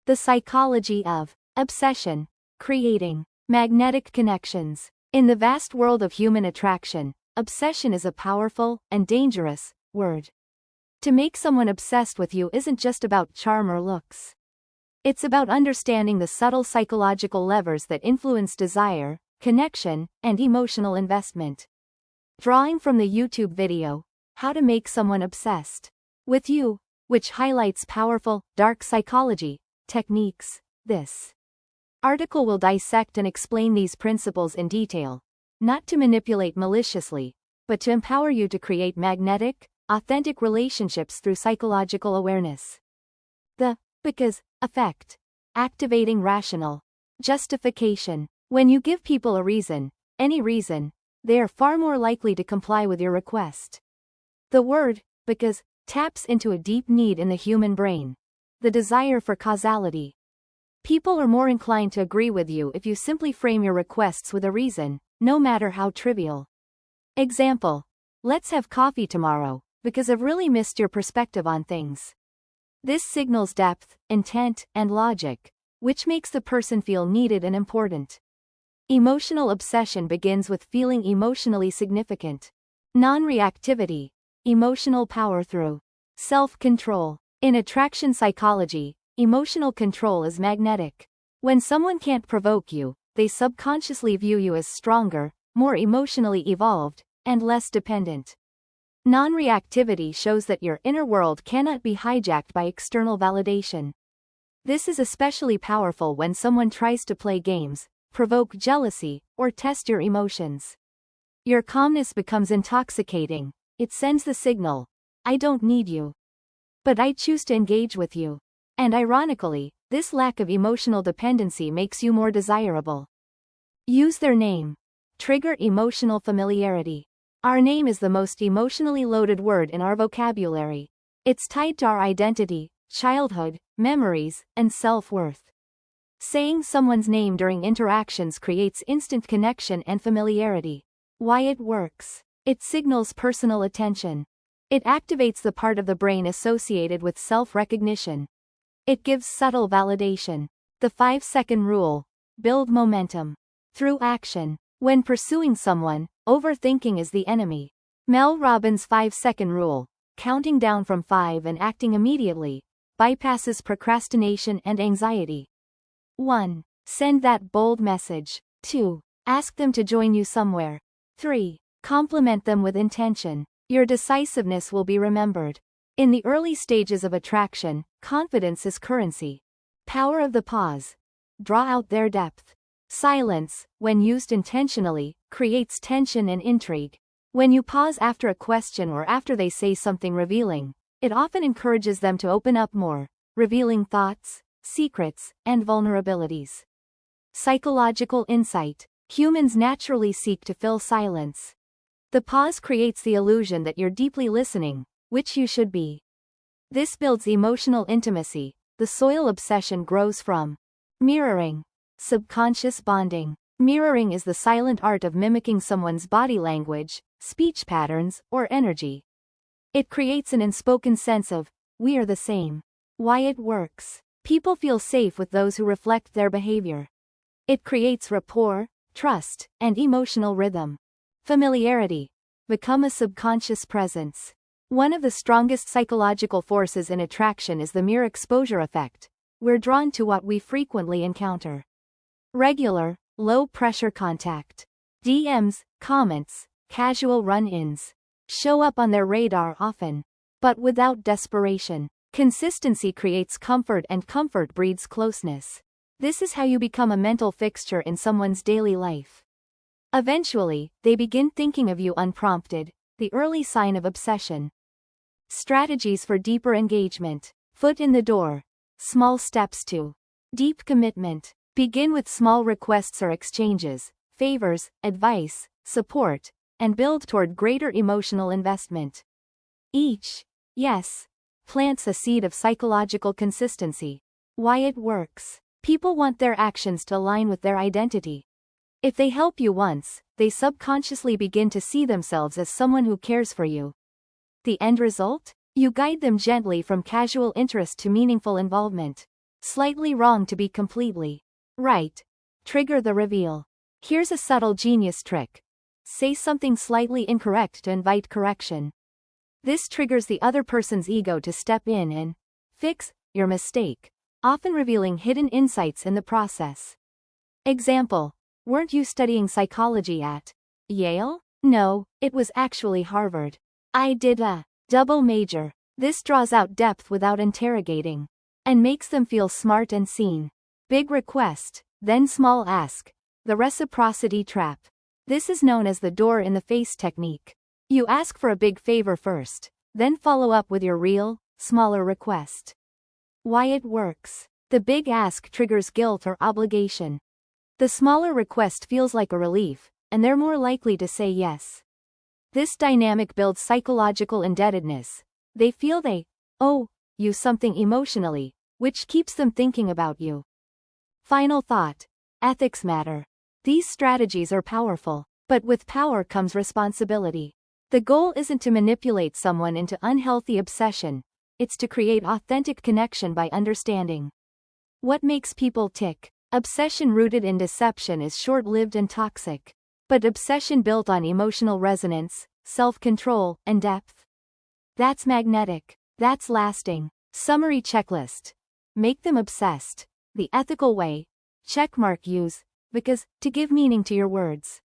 The psychology of obsession, creating magnetic connections. In the vast world of human attraction, obsession is a powerful and dangerous word. To make someone obsessed with you isn't just about charm or looks. It's about understanding the subtle psychological levers that influence desire, connection, and emotional investment. Drawing from the YouTube video, How to Make Someone Obsessed with You, which highlights powerful, dark psychology techniques, this article will dissect and explain these principles in detail, not to manipulate maliciously, but to empower you to create magnetic, authentic relationships through psychological awareness. The because effect. Activating rational justification. When you give people a reason, any reason, they are far more likely to comply with your request. The word because taps into a deep need in the human brain, the desire for causality. People are more inclined to agree with you if you simply frame your requests with a reason, no matter how trivial. Example: let's have coffee tomorrow, because I've really missed your perspective on things. This signals depth, intent, and logic, which makes the person feel needed and important. Emotional obsession begins with feeling emotionally significant. Non-reactivity. Emotional power through self-control. In attraction psychology, emotional control is magnetic. When someone can't provoke you, they subconsciously view you as stronger, more emotionally evolved, and less dependent. Non-reactivity shows that your inner world cannot be hijacked by external validation. This is especially powerful when someone tries to play games, provoke jealousy, or test your emotions. Your calmness becomes intoxicating. It sends the signal, I don't need you, but I choose to engage with you. And ironically, this lack of emotional dependency makes you more desirable. Use their name. Trigger emotional familiarity. Our name is the most emotionally loaded word in our vocabulary. It's tied to our identity, childhood, memories, and self-worth. Saying someone's name during interactions creates instant connection and familiarity. Why it works. It signals personal attention. It activates the part of the brain associated with self-recognition. It gives subtle validation. The 5-second rule. Build momentum through action. When pursuing someone, overthinking is the enemy. Mel Robbins' 5-second rule, counting down from 5 and acting immediately, bypasses procrastination and anxiety. 1. Send that bold message. 2. Ask them to join you somewhere. 3. Compliment them with intention. Your decisiveness will be remembered. In the early stages of attraction, confidence is currency. Power of the pause. Draw out their depth. Silence, when used intentionally, creates tension and intrigue. When you pause after a question or after they say something revealing, it often encourages them to open up more, revealing thoughts, secrets, and vulnerabilities. Psychological insight. Humans naturally seek to fill silence. The pause creates the illusion that you're deeply listening, which you should be. This builds emotional intimacy. The soil obsession grows from mirroring. Subconscious bonding. Mirroring is the silent art of mimicking someone's body language, speech patterns, or energy. It creates an unspoken sense of, we are the same. Why it works. People feel safe with those who reflect their behavior. It creates rapport, trust, and emotional rhythm. Familiarity. Become a subconscious presence. One of the strongest psychological forces in attraction is the mere exposure effect. We're drawn to what we frequently encounter. Regular, low-pressure contact. DMs, comments, casual run-ins. Show up on their radar often, but without desperation. Consistency creates comfort and comfort breeds closeness. This is how you become a mental fixture in someone's daily life. Eventually, they begin thinking of you unprompted, the early sign of obsession. Strategies for deeper engagement. Foot in the door. Small steps to deep commitment. Begin with small requests or exchanges, favors, advice, support, and build toward greater emotional investment. Each yes plants a seed of psychological consistency. Why it works. People want their actions to align with their identity. If they help you once, they subconsciously begin to see themselves as someone who cares for you. The end result? You guide them gently from casual interest to meaningful involvement. Slightly wrong to be completely right. Trigger the reveal. Here's a subtle genius trick. Say something slightly incorrect to invite correction. This triggers the other person's ego to step in and fix your mistake, often revealing hidden insights in the process. Example: weren't you studying psychology at Yale? No, it was actually Harvard. I did a double major. This draws out depth without interrogating, and makes them feel smart and seen. Big request, then small ask. The reciprocity trap. This is known as the door in the face technique. You ask for a big favor first, then follow up with your real, smaller request. Why it works. The big ask triggers guilt or obligation. The smaller request feels like a relief, and they're more likely to say yes. This dynamic builds psychological indebtedness. They feel they owe you something emotionally, which keeps them thinking about you. Final thought. Ethics matter. These strategies are powerful, but with power comes responsibility. The goal isn't to manipulate someone into unhealthy obsession, it's to create authentic connection by understanding what makes people tick. Obsession rooted in deception is short-lived and toxic, but obsession built on emotional resonance, self-control, and depth, that's magnetic. That's lasting. Summary checklist. Make them obsessed. The ethical way. Checkmark use, because, to give meaning to your words.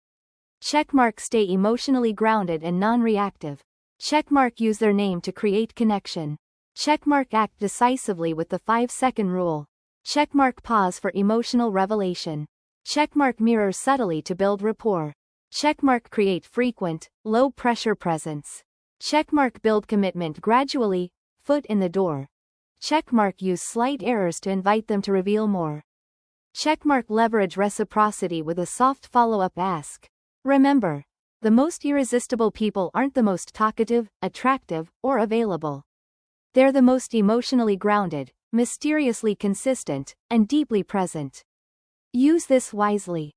Checkmark stay emotionally grounded and non-reactive. Checkmark use their name to create connection. Checkmark act decisively with the 5-second rule. Checkmark pause for emotional revelation. Checkmark mirror subtly to build rapport. Checkmark create frequent, low-pressure presence. Checkmark build commitment gradually, foot in the door. Checkmark use slight errors to invite them to reveal more. Checkmark leverage reciprocity with a soft follow-up ask. Remember, the most irresistible people aren't the most talkative, attractive, or available. They're the most emotionally grounded, mysteriously consistent, and deeply present. Use this wisely.